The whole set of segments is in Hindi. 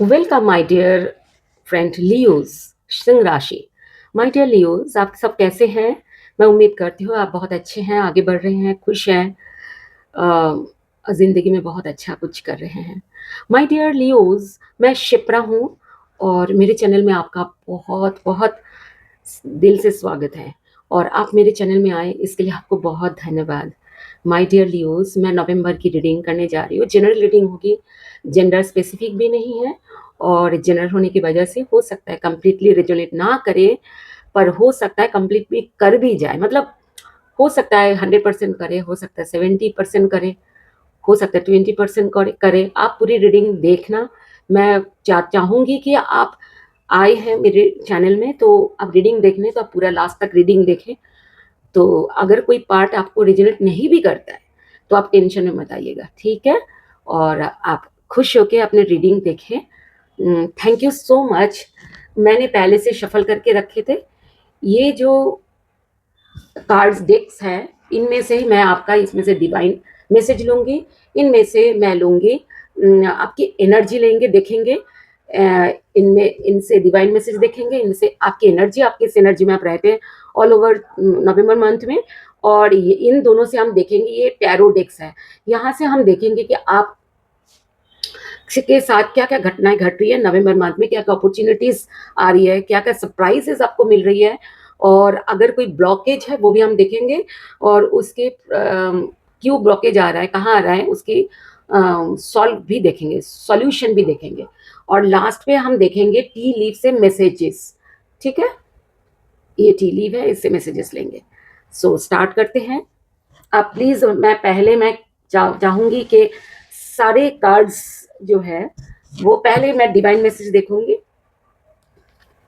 Welcome my dear friend Leos सिंह राशि। माय डियर लियोज, आप सब कैसे हैं? मैं उम्मीद करती हूँ आप बहुत अच्छे हैं, आगे बढ़ रहे हैं, खुश हैं, ज़िंदगी में बहुत अच्छा कुछ कर रहे हैं। माय डियर लियोज, मैं शिप्रा हूँ और मेरे चैनल में आपका बहुत बहुत दिल से स्वागत है। और आप मेरे चैनल में आए इसके लिए आपको बहुत धन्यवाद। माय डियर लियोज, मैं नवंबर की रीडिंग करने जा रही हूँ। जनरल रीडिंग होगी, जेंडर स्पेसिफिक भी नहीं है और जनरल होने की वजह से हो सकता है कंप्लीटली रिजोनेट ना करे, पर हो सकता है कंप्लीट भी कर भी जाए। मतलब हो सकता है 100% करे, हो सकता है 70% करे, हो सकता है 20% करे। आप पूरी रीडिंग देखना। मैं चाहूँगी कि आप आए हैं मेरे चैनल में तो आप रीडिंग देखने, तो आप पूरा लास्ट तक रीडिंग देखें। तो अगर कोई पार्ट आपको रिजोनेट नहीं भी करता है तो आप टेंशन में मत आइएगा, ठीक है? और आप खुश होके अपने रीडिंग देखें। Thank you so much. मैंने पहले से शफल करके रखे थे। ये जो कार्ड्स डेक्स हैं, इनमें से मैं आपका इसमें से डिवाइन मैसेज लूँगी, इनमें से मैं लूँगी आपकी एनर्जी लेंगे, देखेंगे इनमें, इनसे डिवाइन मैसेज देखेंगे, इनसे आपकी एनर्जी, आप किस एनर्जी में आप रहते हैं ऑल ओवर नवंबर मंथ में। और ये इन दोनों से हम देखेंगे, ये टैरो डेक्स है, यहाँ से हम देखेंगे कि आप के साथ क्या क्या घटनाएं घट रही है नवंबर मंथ में, क्या क्या अपॉर्चुनिटीज आ रही है, क्या क्या सरप्राइजेस आपको मिल रही है। और अगर कोई ब्लॉकेज है वो भी हम देखेंगे, और उसके क्यों ब्लॉकेज आ रहा है, कहाँ आ रहा है, उसकी सॉल्व भी देखेंगे, सॉल्यूशन भी देखेंगे। और लास्ट में हम देखेंगे टी लीव से मैसेजेस, ठीक है? ये टी लीव है, इससे मैसेजेस लेंगे। सो स्टार्ट करते हैं। आप प्लीज, मैं चाहूंगी कि सारे कार्ड्स जो है वो पहले मैं डिवाइन मैसेज देखूंगी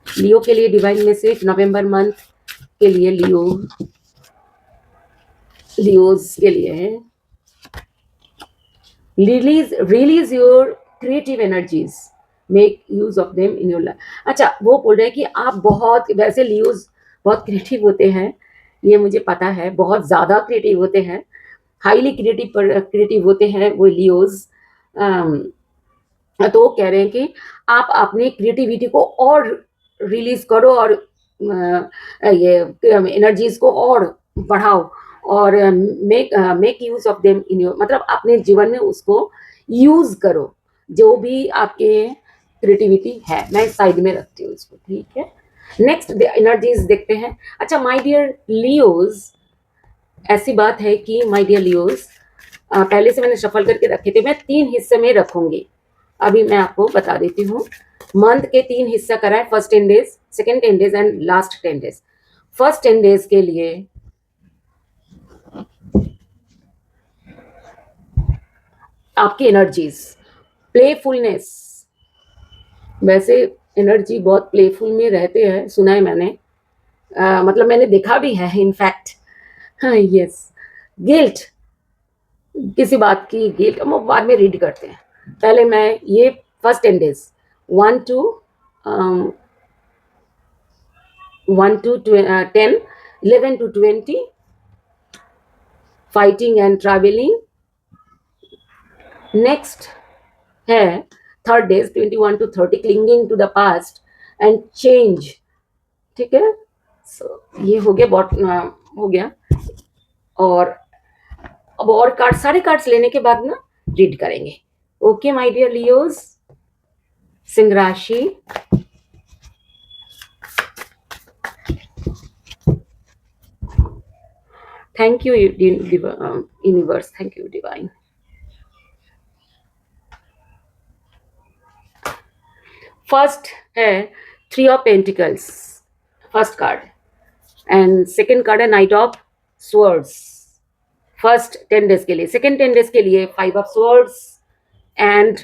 लियो के लिए। डिवाइन मैसेज नवंबर मंथ के लिए लियोज के लिए है। Release your creative energies, make use of them in your life. अच्छा, वो बोल रहे हैं कि आप बहुत, वैसे लियोज बहुत क्रिएटिव होते हैं, ये मुझे पता है, बहुत ज़्यादा क्रिएटिव होते हैं, हाईली क्रिएटिव होते हैं वो लियोज। तो वो कह रहे हैं कि आप अपनी क्रिएटिविटी को और रिलीज करो और ये एनर्जीज को और बढ़ाओ, और make use of them in your, मतलब अपने जीवन में उसको यूज करो, जो भी आपके क्रिएटिविटी है। मैं साइड में रखती हूँ इसको, ठीक है? नेक्स्ट एनर्जीज देखते हैं। अच्छा माय डियर लियोज, ऐसी बात है कि माय डियर लियोज, पहले से मैंने शफल करके रखे थे, मैं 3 हिस्से में रखूंगी। अभी मैं आपको बता देती हूँ। मंथ के 3 हिस्सा करा है, first 10 days, second 10 days and last 10 days. First 10 days के लिए आपकी एनर्जीज, प्लेफुलनेस, वैसे एनर्जी बहुत प्लेफुल में रहते हैं, सुना है मैंने, मतलब मैंने देखा भी है इनफैक्ट। हाँ, यस। गिल्ट, किसी बात की गिल्ट हम बाद में रीड करते हैं। पहले मैं ये first 10 days 1 to 10, 11 to 20, fighting and travelling. Next है third days 21 to 30, clinging to the past and change, ठीक है? सो ये हो गया, हो गया। और अब और कार्ड, सारे कार्ड्स लेने के बाद ना रीड करेंगे। ओके माय डियर लियोज, सिंह राशि, thank you universe, thank you divine. First है 3 of pentacles, first card, and second card है knight of swords. First 10 days के लिए, सेकेंड 10 डेज के लिए 5 of swords and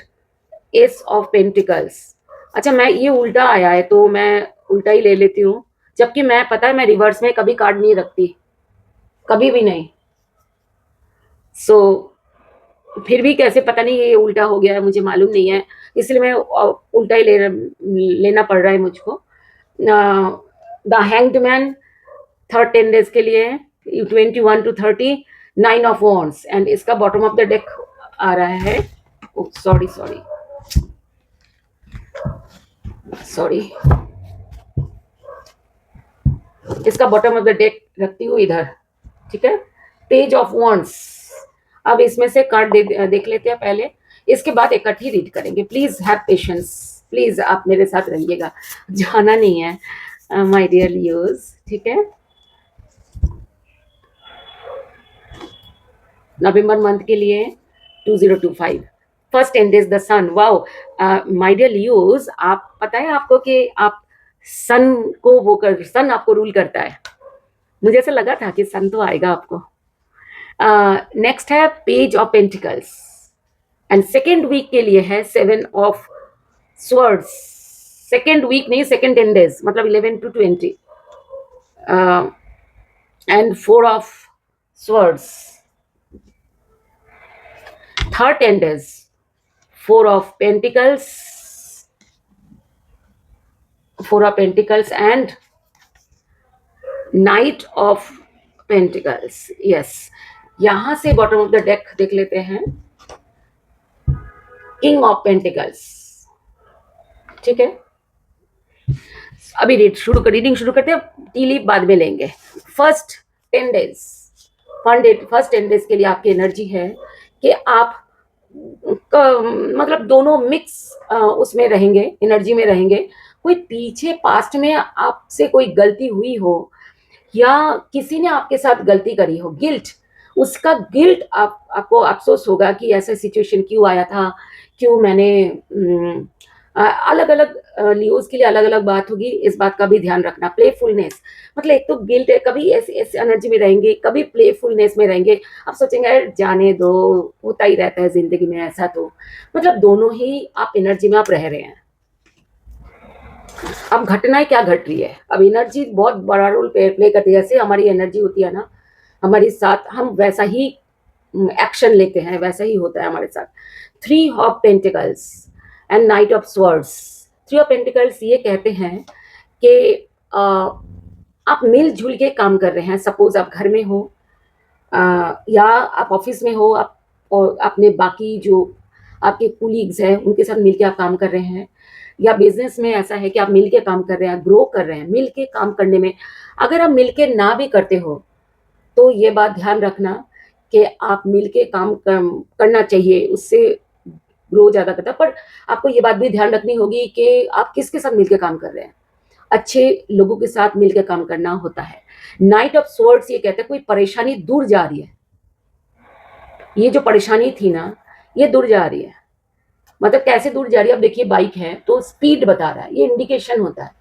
ace of pentacles. अच्छा, मैं ये उल्टा आया है तो मैं उल्टा ही ले लेती हूँ, जबकि मैं, पता है, मैं रिवर्स में कभी कार्ड नहीं रखती, कभी भी नहीं। सो फिर भी कैसे, पता नहीं ये उल्टा हो गया है, मुझे मालूम नहीं है, इसलिए मैं उल्टा ही लेना पड़ रहा है मुझको। The hanged man third 10 days के लिए 21 to 30, 9 ऑफ वॉन्ड्स, एंड इसका बॉटम ऑफ द डेक आ रहा है। सॉरी सॉरी, सॉरी, इसका बॉटम ऑफ द डेक रखती हूँ इधर, ठीक है। Page of wands. अब इसमें से कार्ड देख लेते हैं पहले, इसके बाद इकट्ठी रीड करेंगे। प्लीज हैव पेशेंस, प्लीज आप मेरे साथ रहिएगा, जाना नहीं है माय डियर लियोस, ठीक है। नवंबर मंथ के लिए 2025 first and is the sun. Wow my dear Leos, आप पता है आपको कि आप सन को सन आपको रूल करता है। मुझे ऐसा लगा था कि सन तो आएगा आपको। नेक्स्ट है page of pentacles and second week के लिए है 7 ऑफ स्वर्ड्स। सेकेंड वीक नहीं, सेकेंड 10 डेज, मतलब 11 to 20 and 4 of swords. Third 10 days 4 of pentacles, 4 of pentacles and knight of pentacles। yes, यहां से बॉटम ऑफ द डेक देख लेते हैं, किंग ऑफ पेंटिकल्स, ठीक है। अभी रीडिंग शुरू करते हैं, टी लीफ बाद में लेंगे। फर्स्ट 10 days, फर्स्ट 10 days के लिए आपकी एनर्जी है कि आप मतलब दोनों मिक्स उसमें रहेंगे, एनर्जी में रहेंगे। कोई पीछे पास्ट में आपसे कोई गलती हुई हो या किसी ने आपके साथ गलती करी हो, गिल्ट, उसका गिल्ट आपको अफसोस होगा कि ऐसा सिचुएशन क्यों आया था, क्यों मैंने अलग अलग लियोज के लिए अलग अलग बात होगी, इस बात का भी ध्यान रखना। प्लेफुलनेस, मतलब एक तो गिल्ट है, कभी ऐसे ऐसे एनर्जी में रहेंगे, कभी प्लेफुलनेस में रहेंगे। आप सोचेंगे जाने दो, होता ही रहता है जिंदगी में ऐसा, तो मतलब दोनों ही आप एनर्जी में आप रह रहे हैं। अब घटनाएं क्या घट रही है, अब एनर्जी बहुत बड़ा रोल प्ले करती है। जैसे हमारी एनर्जी होती है ना हमारे साथ, हम वैसा ही एक्शन लेते हैं, वैसा ही होता है हमारे साथ। 3 of pentacles and night of swords. 3 of pentacles ये कहते हैं कि आप मिलजुल के काम कर रहे हैं। सपोज आप घर में हो या आप ऑफिस में हो, आप और अपने बाकी जो आपके कुलीग्स हैं उनके साथ मिलके आप काम कर रहे हैं, या बिजनेस में ऐसा है कि आप मिलके काम कर रहे हैं, ग्रो कर रहे हैं। मिलके काम करने में अगर आप मिलके ना भी करते हो तो ये बात ध्यान रखना कि आप मिलके काम करना चाहिए, उससे ग्रो ज़्यादा करता है। पर आपको ये बात भी ध्यान रखनी होगी कि आप किसके साथ मिलके काम कर रहे हैं। अच्छे लोगों के साथ मिलकर काम करना होता है। नाइट ऑफ स्वर्ड्स ये कहते हैं कोई परेशानी दूर जा रही है, ये जो परेशानी थी ना ये दूर जा रही है। मतलब कैसे दूर जा रही है, अब देखिए बाइक है तो स्पीड बता रहा है, ये इंडिकेशन होता है,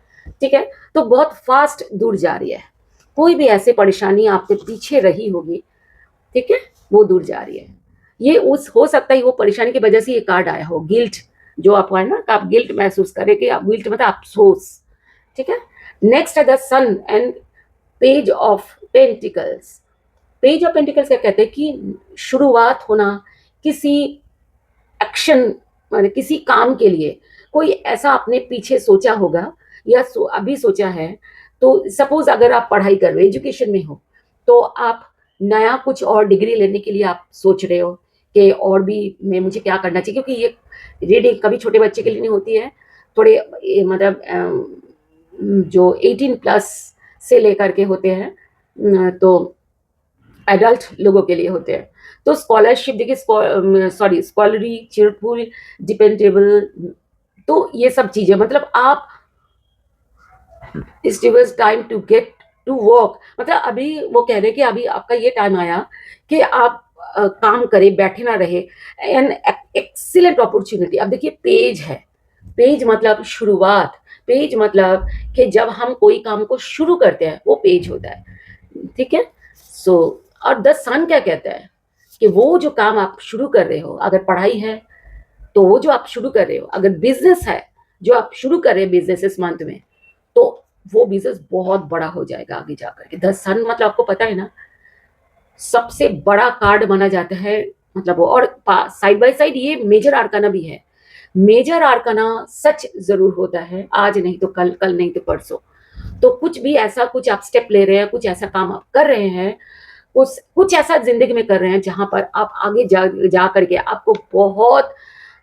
ठीक है। तो बहुत फास्ट दूर जा रही है। कोई भी ऐसे परेशानी आपके पीछे रही होगी, ठीक है, वो दूर जा रही है। ये उस हो सकता है वो परेशानी की वजह से ये कार्ड आया हो, गिल्ट जो आपको है ना, आप गिल्ट महसूस करें कि आप गिल्ट मतलब अफसोस, ठीक है। नेक्स्ट है the sun and page of pentacles. Page of pentacles क्या कहते हैं कि शुरुआत होना किसी एक्शन, माने किसी काम के लिए कोई ऐसा आपने पीछे सोचा होगा या अभी सोचा है। तो सपोज अगर आप पढ़ाई कर रहे हो, एजुकेशन में हो, तो आप नया कुछ और डिग्री लेने के लिए आप सोच रहे हो कि और भी मैं मुझे क्या करना चाहिए, क्योंकि ये रीडिंग कभी छोटे बच्चे के लिए नहीं होती है, थोड़े मतलब जो 18 प्लस से लेकर के होते हैं, तो एडल्ट लोगों के लिए होते हैं। तो स्कॉलरशिप देखिए, सॉरी स्कॉलरी, चीयरफुल, डिपेंडेबल, तो ये सब चीजें मतलब आप it's gives time to get to work. मतलब अभी वो कह रहे हैं कि अभी आपका ये टाइम आया कि आप काम करें, बैठे ना रहे। An excellent opportunity. अब देखिए पेज है, पेज मतलब शुरुआत, पेज मतलब कि जब हम कोई काम को शुरू करते हैं वो पेज होता है, ठीक है। सो और द सन क्या कहता है कि वो जो काम आप शुरू कर रहे हो, अगर पढ़ाई है तो वो जो आप शुरू कर रहे हो, अगर बिजनेस है जो आप शुरू कर रहे हैं बिजनेस इस मंथ में, तो वो बिजनेस बहुत बड़ा हो जाएगा आगे जाकर के। द सन मतलब आपको पता है ना सबसे बड़ा कार्ड माना जाता है, मतलब वो, और साइड बाय साइड ये मेजर आर्काना भी है। मेजर आर्काना सच जरूर होता है, आज नहीं तो कल, कल नहीं तो परसों। तो कुछ भी ऐसा, कुछ आप स्टेप ले रहे हैं, कुछ ऐसा काम आप कर रहे हैं, कुछ ऐसा जिंदगी में कर रहे हैं जहां पर आप आगे जा करके आपको बहुत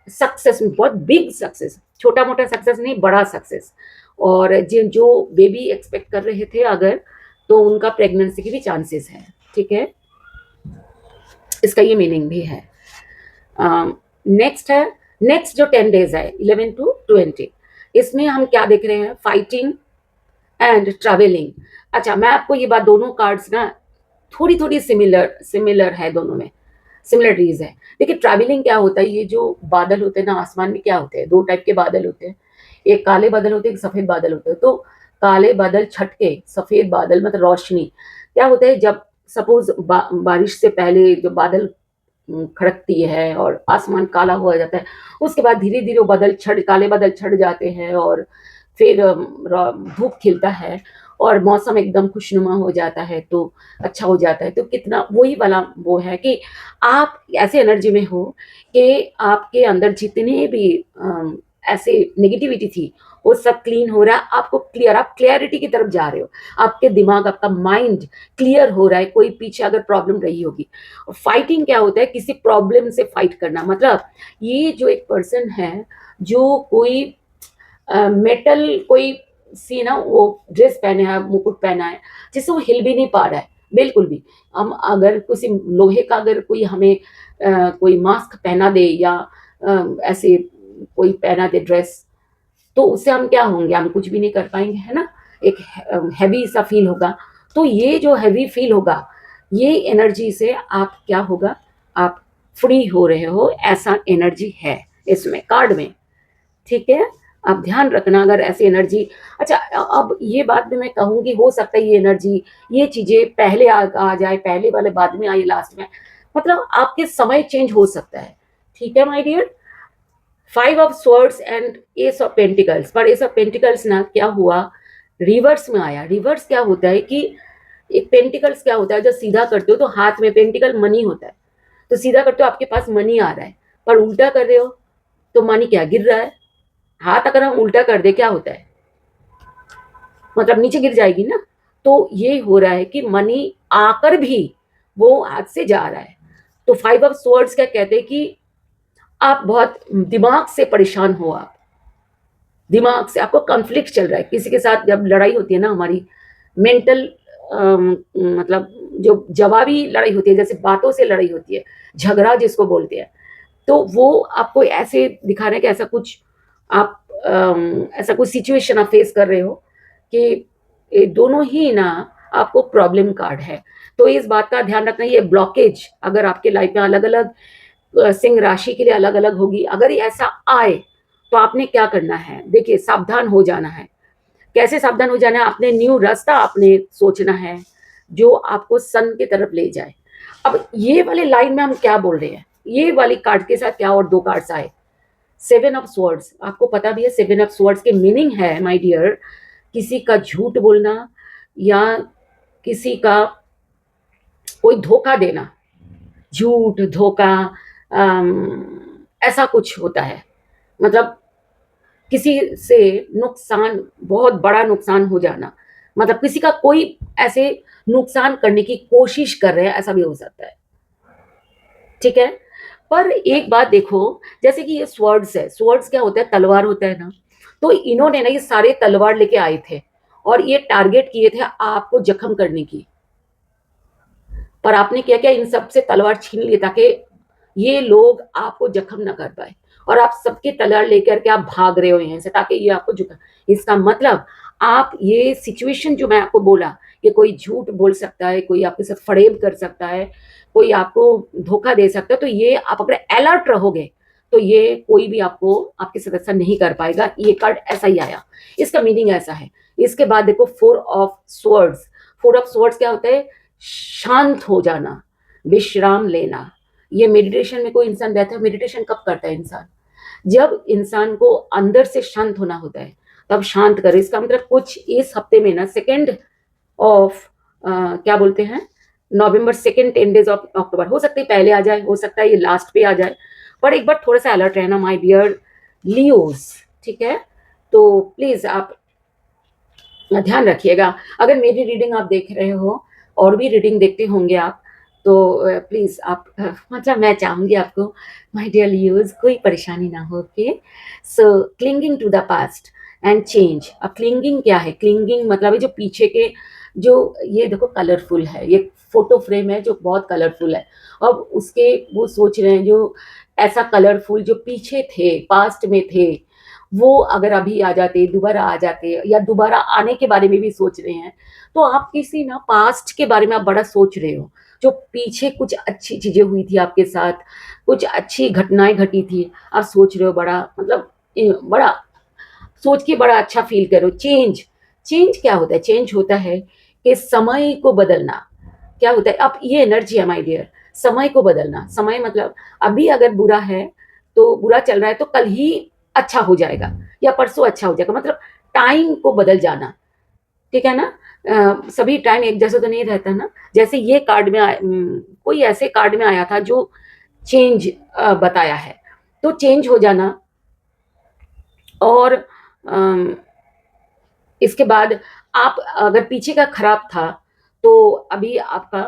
सक्सेस में, बहुत बिग सक्सेस, छोटा मोटा सक्सेस नहीं, बड़ा सक्सेस। और जिन जो बेबी एक्सपेक्ट कर रहे थे अगर, तो उनका प्रेगनेंसी की भी चांसेस है। ठीक है, इसका ये मीनिंग भी है। नेक्स्ट है, नेक्स्ट जो 10 डेज है 11 to 20, इसमें हम क्या देख रहे हैं, फाइटिंग एंड ट्रैवलिंग। अच्छा, मैं आपको ये बात, दोनों कार्ड्स ना थोड़ी थोड़ी सिमिलर सिमिलर है, दोनों में सिमिलरिटीज है। देखिए, ट्रैवलिंग क्या होता है, ये जो बादल होते हैं ना आसमान में, क्या होते हैं, दो टाइप के बादल होते हैं, एक काले बादल होते हैं, एक सफेद बादल होते हैं। तो काले बादल छट के सफेद बादल मतलब रोशनी, क्या होता है, जब सपोज बारिश से पहले जो बादल खड़कती है और आसमान काला हुआ जाता है, उसके बाद धीरे धीरे वो बादल छट काले बादल छट जाते हैं और फिर धूप खिलता है और मौसम एकदम खुशनुमा हो जाता है, तो अच्छा हो जाता है। तो कितना वही वाला वो है कि आप ऐसे एनर्जी में हो कि आपके अंदर जितने भी ऐसे नेगेटिविटी थी वो सब क्लीन हो रहा है, आपको क्लियर, आप क्लियरिटी की तरफ जा रहे हो, आपके दिमाग, आपका माइंड क्लियर हो रहा है। कोई पीछे अगर प्रॉब्लम रही होगी, फाइटिंग क्या होता है, किसी प्रॉब्लम से फाइट करना, मतलब ये जो एक पर्सन है जो कोई मेटल कोई सी ना वो ड्रेस पहने है, मुकुट पहना है, जिससे वो हिल भी नहीं पा रहा है बिल्कुल भी। हम अगर किसी लोहे का अगर कोई हमें कोई मास्क पहना दे या ऐसे कोई पहना दे ड्रेस, तो उससे हम क्या होंगे, हम कुछ भी नहीं कर पाएंगे, है ना, एक हैवी सा फील होगा। तो ये जो हैवी फील होगा, ये एनर्जी से आप क्या होगा, आप फ्री हो रहे हो, ऐसा एनर्जी है इसमें कार्ड में। ठीक है, आप ध्यान रखना अगर ऐसी एनर्जी। अच्छा, अब ये बात भी मैं कहूँगी, हो सकता है ये एनर्जी, ये चीज़ें पहले आ जाए, पहले वाले बाद में आए लास्ट में, मतलब आपके समय चेंज हो सकता है। ठीक है my dear, 5 of swords and ace of pentacles, पर एस ऑफ पेंटिकल्स ना क्या हुआ, रिवर्स में आया। रिवर्स क्या होता है कि एक पेंटिकल्स क्या होता है, जब सीधा करते हो तो हाथ में पेंटिकल मनी होता है, तो सीधा करते हो आपके पास मनी आ रहा है, पर उल्टा कर रहे हो तो मनी क्या गिर रहा है। हाथ अगर हम उल्टा कर दे क्या होता है, मतलब नीचे गिर जाएगी ना। तो ये हो रहा है कि मनी आकर भी वो हाथ से जा रहा है। तो 5 ऑफ स्वॉर्ड्स क्या कहते हैं कि आप बहुत दिमाग से परेशान हो, आप दिमाग से आपको कॉन्फ्लिक्ट चल रहा है किसी के साथ। जब लड़ाई होती है ना हमारी मेंटल, मतलब जो जवाबी लड़ाई होती है, जैसे बातों से लड़ाई होती है, झगड़ा जिसको बोलते हैं, तो वो आपको ऐसे दिखा रहे हैं कि ऐसा कुछ आप ऐसा कुछ सिचुएशन आप फेस कर रहे हो कि दोनों ही ना आपको प्रॉब्लम कार्ड है। तो इस बात का ध्यान रखना, ये ब्लॉकेज अगर आपके लाइफ में अलग अलग सिंह राशि के लिए अलग अलग होगी, अगर ये ऐसा आए तो आपने क्या करना है, देखिए सावधान हो जाना है। कैसे सावधान हो जाना है, आपने न्यू रास्ता आपने सोचना है जो आपको सन की तरफ ले जाए। अब ये वाले लाइन में हम क्या बोल रहे हैं, ये वाली कार्ड के साथ क्या और दो कार्ड्स आए, 7 ऑफ स्वॉर्ड्स। आपको पता भी है 7 ऑफ स्वॉर्ड्स के मीनिंग है माय डियर, किसी का झूठ बोलना या किसी का कोई धोखा देना, झूठ धोखा, ऐसा कुछ होता है, मतलब किसी से नुकसान, बहुत बड़ा नुकसान हो जाना, मतलब किसी का कोई ऐसे नुकसान करने की कोशिश कर रहे हैं, ऐसा भी हो सकता है। ठीक है, पर एक बात देखो, जैसे कि ये स्वर्ड्स है, स्वर्ड्स क्या होता है, तलवार होता है ना, तो इन्होंने ना ये सारे तलवार लेके आए थे और ये टारगेट किए थे आपको जख्म करने की, पर आपने क्या किया, इन सब से तलवार छीन ली ताकि ये लोग आपको जख्म ना कर पाए, और आप सबके तलवार लेकर के आप भाग रहे हो यहाँ से ताकि ये आपको झुका। इसका मतलब आप ये सिचुएशन जो मैं आपको बोला कि कोई झूठ बोल सकता है, कोई आपके साथ फरेब कर सकता है, कोई आपको धोखा दे सकता है, तो ये आप अगर अलर्ट रहोगे तो ये कोई भी आपको आपके साथ ऐसा नहीं कर पाएगा। ये कार्ड ऐसा ही आया, इसका मीनिंग ऐसा है। इसके बाद देखो 4 ऑफ स्वॉर्ड्स। 4 ऑफ स्वॉर्ड्स क्या होता है, शांत हो जाना, विश्राम लेना। ये मेडिटेशन में कोई इंसान बैठा है, मेडिटेशन कब करता है इंसान, जब इंसान को अंदर से शांत होना होता है, तब शांत करे। इसका मतलब कुछ इस हफ्ते में ना 2 ऑफ क्या बोलते हैं, नवंबर 2, 10 डेज ऑफ अक्टूबर, हो सकता है पहले आ जाए, हो सकता है ये लास्ट पे आ जाए, पर एक बार थोड़ा सा अलर्ट रहना माय डियर लियोज। ठीक है, तो प्लीज आप ध्यान रखिएगा। अगर मेरी रीडिंग आप देख रहे हो और भी रीडिंग देखते होंगे आप, तो प्लीज़ आप मतलब मैं चाहूँगी आपको माय डियर लियोज़ कोई परेशानी ना हो, okay? So clinging to the past and change. अब क्लिंगिंग क्या है? क्लिंगिंग मतलब है जो पीछे के जो ये देखो कलरफुल है, ये फ़ोटो फ्रेम है जो बहुत कलरफुल है। अब उसके वो सोच रहे हैं जो ऐसा कलरफुल जो पीछे थे, पास्ट में थे, वो अगर अभी आ जाते, दोबारा आ जाते या दोबारा आने के बारे में भी सोच रहे हैं, तो आप किसी ना पास्ट के बारे में आप बड़ा सोच रहे हो। जो पीछे कुछ अच्छी चीज़ें हुई थी आपके साथ, कुछ अच्छी घटनाएँ घटी थी, आप सोच रहे हो बड़ा मतलब बड़ा सोच के बड़ा अच्छा फ़ील करो। चेंज, चेंज क्या होता है? चेंज होता है कि समय को बदलना। क्या होता है? अब ये एनर्जी है माय डियर, समय को बदलना। समय मतलब अभी अगर बुरा है, तो बुरा चल रहा है तो कल ही अच्छा हो जाएगा या परसों अच्छा हो जाएगा, मतलब टाइम को बदल जाना। ठीक है ना? सभी टाइम एक जैसा तो नहीं रहता ना। जैसे ये कार्ड में कोई ऐसे कार्ड में आया था जो चेंज बताया है, तो चेंज हो जाना। और अम, इसके बाद आप अगर पीछे का खराब था, तो अभी आपका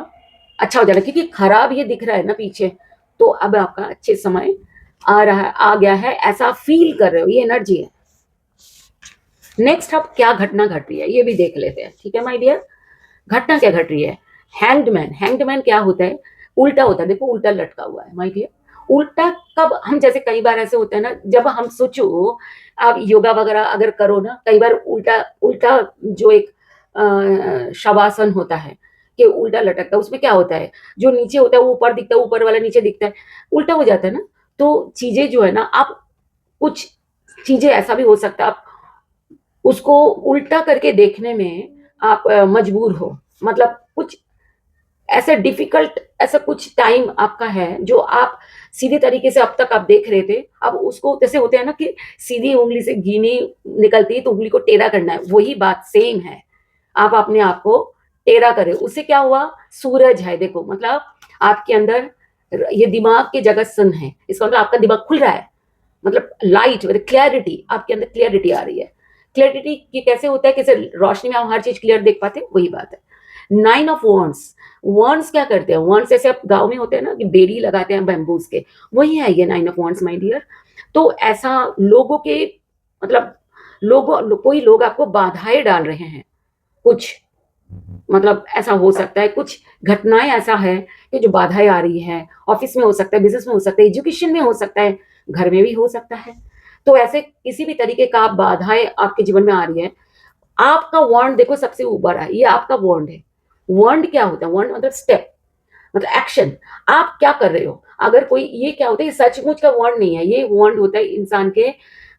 अच्छा हो जाना, क्योंकि खराब ये दिख रहा है ना पीछे, तो अब आपका अच्छे समय आ रहा है, आ गया है, ऐसा फील कर रहे हो, ये एनर्जी है। नेक्स्ट अब क्या घटना घट रही है ये भी देख लेते हैं, ठीक है माय डियर? घटना क्या घट रही है? हैंग्ड हैंग्ड क्या होता है? उल्टा होता है, देखो उल्टा लटका हुआ है माय डियर। उल्टा कब हम जैसे कई बार ऐसे होता है ना, जब हम सोचो आप योगा वगैरह अगर करो ना, कई बार उल्टा उल्टा जो एक शवासन होता है कि उल्टा लटकता है, उसमें क्या होता है? जो नीचे होता है वो ऊपर दिखता है, ऊपर वाला नीचे दिखता है, उल्टा हो जाता है ना। तो चीजें जो है ना, आप कुछ चीजें ऐसा भी हो सकता है, आप उसको उल्टा करके देखने में आप मजबूर हो, मतलब कुछ ऐसा डिफिकल्ट, ऐसा कुछ टाइम आपका है जो आप सीधे तरीके से अब तक आप देख रहे थे, अब उसको जैसे होते हैं ना कि सीधी उंगली से घी नहीं निकलती है, तो उंगली को टेढ़ा करना है, वही बात सेम है। आप अपने आप को टेढ़ा करें, उससे क्या हुआ? सूरज है देखो, मतलब आपके अंदर ये दिमाग की जगह सन है, इसका मतलब आपका दिमाग खुल रहा है, मतलब लाइट मतलब क्लैरिटी, आपके अंदर क्लैरिटी आ रही है। क्लैरिटी की कैसे होता है, कैसे रोशनी में हम हर चीज क्लियर देख पाते हैं, वही बात है। नाइन ऑफ वॉन्ड्स, वॉन्ड्स क्या करते हैं? वॉन्ड्स जैसे आप गांव में होते हैं ना कि बेड़ी लगाते हैं बैम्बूज के, वही है ये nine of wands my dear. तो ऐसा लोगों के मतलब कोई लोग आपको बाधाएं डाल रहे हैं कुछ, मतलब ऐसा हो सकता है, कुछ घटनाएं ऐसा है कि जो बाधाएं आ रही है, ऑफिस में हो सकता है, बिजनेस में हो सकता है, एजुकेशन में हो सकता है, घर में भी हो सकता है। तो ऐसे किसी भी तरीके का बाधाएं आपके जीवन में आ रही है, आपका वॉन्ड देखो सबसे ऊपर है, ये आपका वॉन्ड है। वॉन्ड क्या होता है? वॉन्ड मतलब स्टेप, मतलब एक्शन। आप क्या कर रहे हो? अगर कोई ये क्या होता है, ये सचमुच का वॉन्ड नहीं है, ये वॉन्ड होता है इंसान के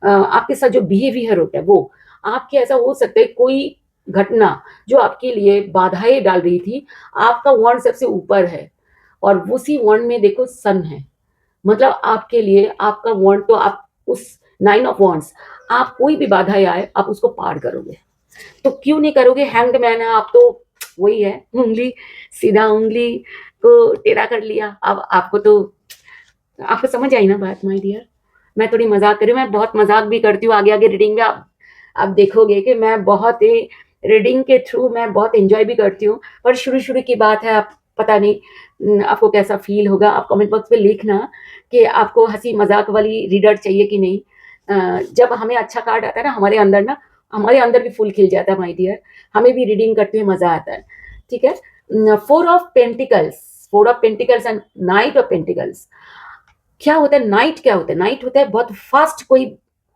आपके साथ जो बिहेवियर होता है वो। आपके ऐसा हो सकता है कोई घटना जो आपके लिए बाधाएं डाल रही थी, आपका वॉन्ड सबसे ऊपर है, और उसी वॉन्ड में देखो सन है, मतलब आपके लिए आपका वॉन्ड, तो आप उस नाइन ऑफ वॉन्ड्स, आप कोई भी बाधाएं आए आप उसको पार करोगे। तो क्यों नहीं करोगे? हैंग्ड मैन है आप तो, वही है, उंगली सीधा उंगली को टेढ़ा कर लिया। अब आपको तो आपको समझ आई ना बात माय डियर? मैं थोड़ी मजाक कर रही हूँ, मैं बहुत मजाक भी करती हूँ, आगे आगे रीडिंग में आप देखोगे कि मैं बहुत ही रीडिंग के थ्रू मैं बहुत एंजॉय भी करती हूँ। पर शुरू शुरू की बात है, आप पता नहीं आपको कैसा फील होगा, आप कमेंट बॉक्स पे लिखना कि आपको हंसी मजाक वाली रीडर चाहिए कि नहीं। जब हमें अच्छा कार्ड आता है ना, हमारे अंदर भी फूल खिल जाता है माय डियर, हमें भी रीडिंग करते हुए मजा आता है। ठीक है? Four of pentacles and night of pentacles. क्या होता है नाइट? क्या होता है नाइट? होता है बहुत फास्ट कोई।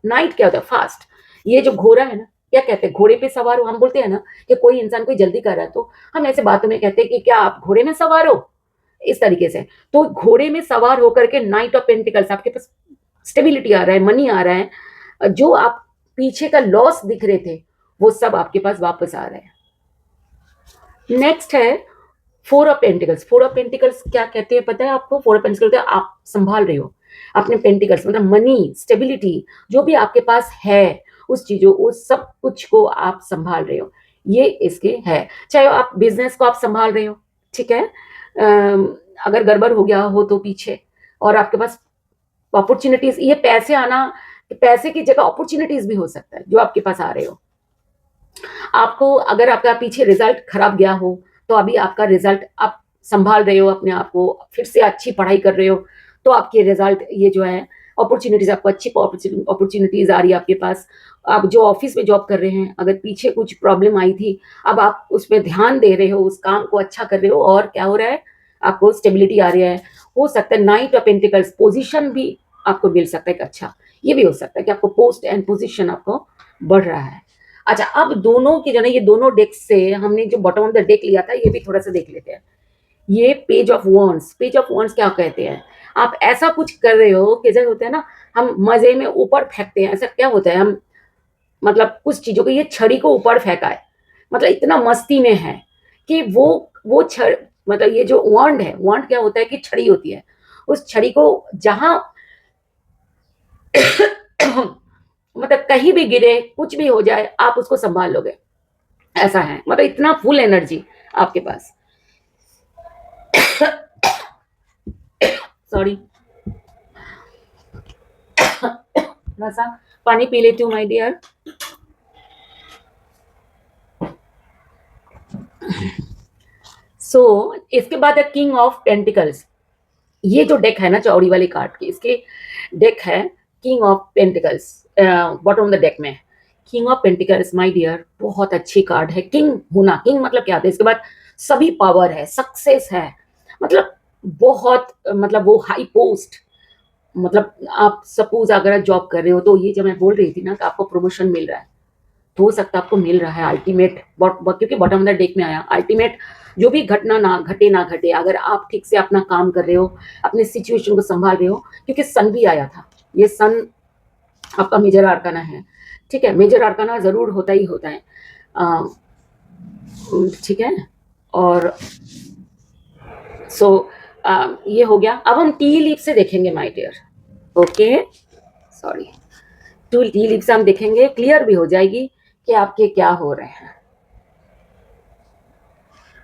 नाइट क्या होता है? फास्ट। ये जो घोड़ा है ना, क्या कहते हैं, घोड़े पे सवार हो, हम बोलते हैं ना कि कोई इंसान कोई जल्दी कर रहा है, तो हम ऐसे बातों में कहते हैं कि क्या आप घोड़े में सवार हो, इस तरीके से। तो घोड़े में सवार होकर के नाइट ऑफ पेंटिकल्स आपके पास स्टेबिलिटी आ रहा है, मनी आ रहा है, जो आप पीछे का लॉस दिख रहे थे वो सब आपके पास वापस आ रहा है। नेक्स्ट है four of pentacles. Four of pentacles क्या कहते हैं पता है आपको? फोर ऑफ पेंटिकल्स आप संभाल रहे हो अपने पेंटिकल्स, मतलब मनी, स्टेबिलिटी, जो भी आपके पास है उस चीजों, उस सब कुछ को आप संभाल रहे हो, ये इसके है। चाहे आप बिजनेस को आप संभाल रहे हो, ठीक है, अगर गड़बड़ हो गया हो तो पीछे, और आपके पास अपॉर्चुनिटीज, ये पैसे आना, पैसे की जगह अपॉर्चुनिटीज भी हो सकता है जो आपके पास आ रहे हो। आपको अगर आपका पीछे रिजल्ट खराब गया हो, तो अभी आपका रिजल्ट आप संभाल रहे हो अपने आप को, फिर से अच्छी पढ़ाई कर रहे हो, तो आपके रिजल्ट ये जो है अपॉर्चुनिटीज, आपको अच्छी अपॉर्चुनिटीज आ रही है आपके पास। आप जो ऑफिस में जॉब कर रहे हैं, अगर पीछे कुछ प्रॉब्लम आई थी, अब आप उस पर ध्यान दे रहे हो, उस काम को अच्छा कर रहे हो, और क्या हो रहा है, आपको स्टेबिलिटी आ रही है। हो सकता है नाइट ऑफ पेंटिकल्स, पोजीशन भी आपको मिल सकता है, अच्छा ये भी हो सकता है कि आपको पोस्ट एंड पोजीशन आपको बढ़ रहा है। अच्छा, अब दोनों की जो है, ये दोनों डेक से हमने जो बॉटम ऑफ द डेक लिया था, ये भी थोड़ा सा देख लेते हैं। ये page of wands, page of wands क्या कहते हैं, आप ऐसा कुछ कर रहे हो कि जैसे होता है ना, हम मजे में ऊपर फेंकते हैं, ऐसा क्या होता है, हम मतलब कुछ चीजों को, ये छड़ी को ऊपर फेंका है, मतलब इतना मस्ती में है कि वो छड़, मतलब ये जो वॉन्ड है, वॉन्ड क्या होता है कि छड़ी होती है, उस छड़ी को जहां मतलब कहीं भी गिरे, कुछ भी हो जाए, आप उसको संभाल लोगे, ऐसा है, मतलब इतना फुल एनर्जी आपके पास। सॉरी, थोड़ा सा पानी पी लेती हूँ माय डियर। इसके बाद है किंग ऑफ पेंटिकल्स। ये जो डेक है ना, चौड़ी वाली कार्ड की, इसके डेक है king of pentacles, bottom of the deck में king of pentacles. My dear, बहुत अच्छी कार्ड है। किंग होना, किंग मतलब क्या होता है, इसके बाद सभी पावर है, सक्सेस है, मतलब बहुत, मतलब वो हाई पोस्ट, मतलब आप सपोज अगर जॉब कर रहे हो, तो ये जब मैं बोल रही थी ना कि आपको प्रमोशन मिल रहा है, तो हो सकता है आपको मिल रहा है अल्टीमेट, क्योंकि बॉटम ऑफ द डेक में आया अल्टीमेट। जो भी घटना ना घटे, अगर आप ठीक से अपना काम कर रहे हो, अपने सिचुएशन को संभाल रहे हो, क्योंकि सन भी आया था, ये सन आपका मेजर आर्काना है, ठीक है, मेजर आर्काना जरूर होता ही होता है, ठीक है। और सो ये हो गया। अब हम टी लीफ से देखेंगे my dear, okay, sorry, to tea leaf से हम देखेंगे, क्लियर भी हो जाएगी कि आपके क्या हो रहे हैं,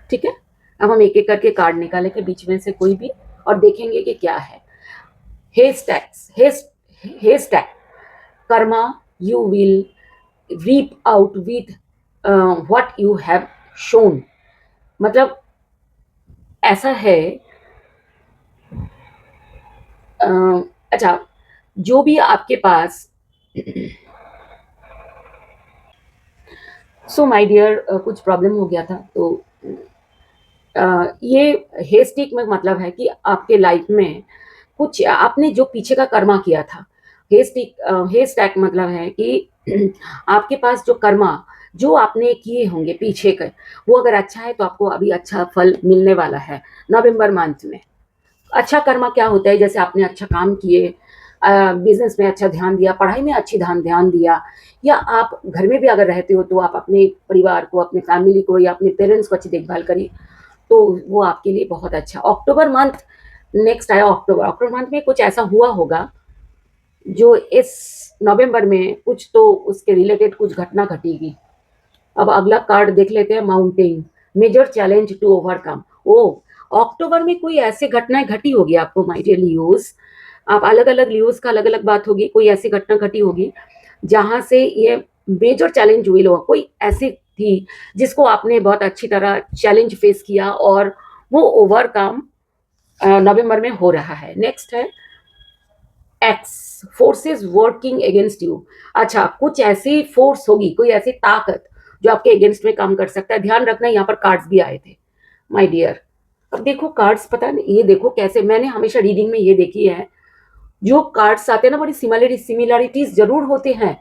ठीक है। अब हम एक एक करके कार्ड निकालेंगे बीच में से कोई भी, और देखेंगे कि क्या है। Haystacks, haystack, karma, you will reap out with what you have shown, मतलब ऐसा है, अच्छा, जो भी आपके पास, सो माय डियर, कुछ प्रॉब्लम हो गया था, तो ये हेस्टिक में मतलब है कि आपके लाइफ में कुछ आपने जो पीछे का कर्मा किया था। हेस्टैक मतलब है कि आपके पास जो कर्मा, जो आपने किए होंगे पीछे के, वो अगर अच्छा है तो आपको अभी अच्छा फल मिलने वाला है नवंबर मंथ में। अच्छा कर्मा क्या होता है, जैसे आपने अच्छा काम किए, बिजनेस में अच्छा ध्यान दिया, पढ़ाई में अच्छी ध्यान दिया, या आप घर में भी अगर रहते हो तो आप अपने परिवार को, अपने फैमिली को, या अपने पेरेंट्स को अच्छी देखभाल करिए, तो वो आपके लिए बहुत अच्छा। अक्टूबर मंथ नेक्स्ट आया, अक्टूबर, अक्टूबर मंथ में कुछ ऐसा हुआ होगा जो इस नवंबर में कुछ तो उसके रिलेटेड कुछ घटना घटेगी। अब अगला कार्ड देख लेते हैं, mountain, major challenge to overcome. Oh, अक्टूबर में कोई ऐसी घटनाएं घटी होगी आपको माय डियर लियोस, आप अलग अलग लियोस का अलग अलग बात होगी, कोई ऐसी घटना घटी होगी जहां से ये मेजर चैलेंज हुई, लोग कोई ऐसी थी जिसको आपने बहुत अच्छी तरह चैलेंज फेस किया, और वो ओवरकम नवंबर में हो रहा है। नेक्स्ट है x, forces working against you. अच्छा, कुछ ऐसी फोर्स होगी, कोई ऐसी ताकत जो आपके अगेंस्ट में काम कर सकता है। ध्यान रखना, यहाँ पर कार्ड्स भी आए थे माय डियर। अब देखो कार्ड्स, पता नहीं, ये देखो कैसे, मैंने हमेशा रीडिंग में ये देखी है, जो कार्ड्स आते हैं ना, बड़ी सिमिलरिटीज जरूर होते हैं,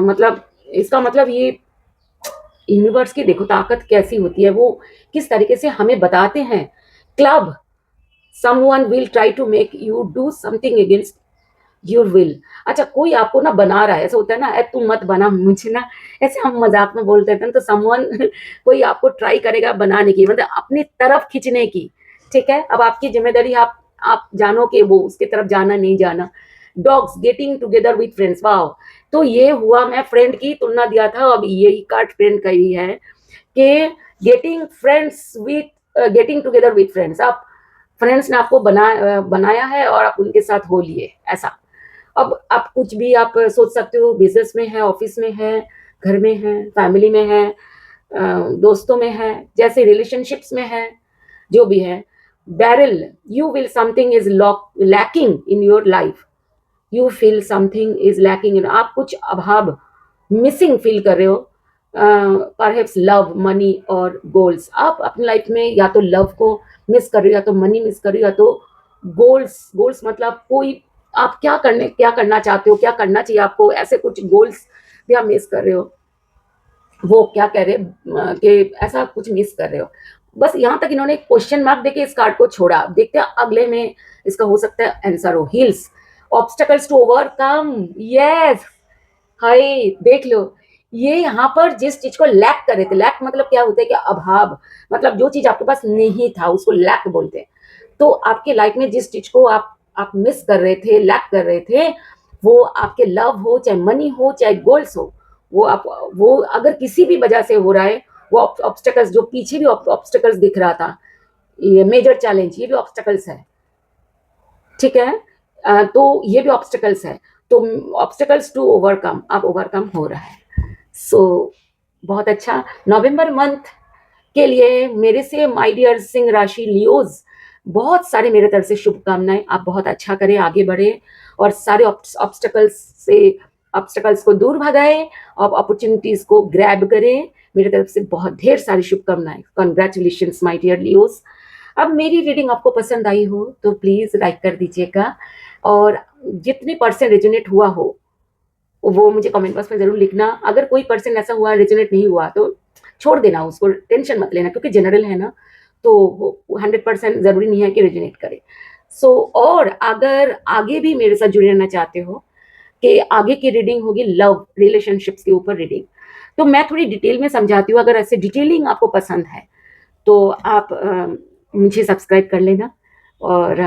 मतलब इसका मतलब ये यूनिवर्स की देखो ताकत कैसी होती है, वो किस तरीके से हमें बताते हैं। Club, someone will try to make you do something against your will. अच्छा, कोई आपको ना बना रहा है, ऐसा होता है ना, तू मत बना मुझे ना, ऐसे हम मजाक में बोलते थे ना, तो समवन कोई आपको ट्राई करेगा बनाने की, मतलब अपनी तरफ खींचने की, ठीक है। अब आपकी जिम्मेदारी, आप जानो कि वो उसकी तरफ जाना नहीं जाना। Dogs, getting together with friends, वाह, तो ये हुआ, मैं फ्रेंड की तुलना दिया था, अब यही कार्ड फ्रेंड का ही है कि गेटिंग टुगेदर विथ फ्रेंड्स, आप फ्रेंड्स ने आपको बनाया है और आप उनके साथ हो लिए, ऐसा। अब आप कुछ भी आप सोच सकते हो, बिजनेस में है, ऑफिस में है, घर में है, फैमिली में है, दोस्तों में है, जैसे रिलेशनशिप्स में है, जो भी है, barrel, you will something is lacking in your life, you feel something is lacking in, आप कुछ अभाव, मिसिंग फील कर रहे हो, परहैप्स लव, मनी और गोल्स, आप अपनी लाइफ में या तो लव को मिस कर रहे हो, या तो मनी मिस कर रहे हो, या तो गोल्स, गोल्स मतलब कोई आप क्या करना चाहते हो, क्या करना चाहिए आपको, ऐसे कुछ गोल्स भी आप मिस कर रहे हो। वो क्या कह रहे हैं कि ऐसा कुछ मिस कर रहे हो। बस यहाँ तक इन्होंने क्वेश्चन मार्क देके इस कार्ड को छोड़ा। देखते हैं अगले में इसका हो सकता है आंसर हो hills, obstacles to overcome. Yes, hi देख लो, ये यहाँ पर जिस चीज को लैक कर रहे थे, लैक मतलब क्या होता है कि अभाव, मतलब जो चीज आपके पास नहीं था उसको लैक बोलते हैं। तो आपके लाइफ में जिस चीज को आप मिस कर रहे थे, लैक कर रहे थे, वो आपके लव हो, चाहे मनी हो, चाहे गोल्स हो, वो आप, वो अगर किसी भी वजह से हो रहा है, वो ऑब्स्टेकल्स, जो पीछे भी ऑब्स्टेकल्स दिख रहा था, ये मेजर चैलेंज, ये भी ऑब्स्टेकल्स है, ठीक है। तो ये भी ऑब्स्टेकल्स है, तो ऑब्स्टेकल्स टू ओवरकम, अब ओवरकम हो रहा है। सो बहुत अच्छा। नवंबर मंथ के लिए मेरे से माय डियर सिंह राशि लियोज, बहुत सारे मेरे तरफ से शुभकामनाएं, आप बहुत अच्छा करें, आगे बढ़े और सारे ऑब्स्टेकल्स से, ऑब्स्टेकल्स को दूर भगाएं और अपॉर्चुनिटीज को ग्रैब करें। मेरे तरफ से बहुत ढेर सारी शुभकामनाएं, कॉन्ग्रेचुलेशंस माय डियर लियोज। अब मेरी रीडिंग आपको पसंद आई हो तो प्लीज लाइक कर दीजिएगा, और जितने परसेंट रेजोनेट हुआ हो वो मुझे कमेंट बॉक्स में जरूर लिखना। अगर कोई परसेंट ऐसा हुआ रेजोनेट नहीं हुआ तो छोड़ देना, उसको टेंशन मत लेना, क्योंकि जनरल है ना, तो 100% जरूरी नहीं है कि रेजोनेट करे। और अगर आगे भी मेरे साथ जुड़े रहना चाहते हो कि आगे की रीडिंग होगी लव रिलेशनशिप्स के ऊपर रीडिंग, तो मैं थोड़ी डिटेल में समझाती हूँ। अगर ऐसे डिटेलिंग आपको पसंद है तो आप मुझे सब्सक्राइब कर लेना, और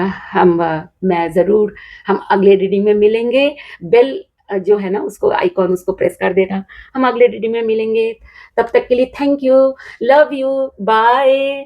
मैं ज़रूर, हम अगले रीडिंग में मिलेंगे। बेल जो है ना उसको, आइकॉन उसको प्रेस कर देना, हम अगले रीडिंग में मिलेंगे। तब तक के लिए thank you, love you, bye.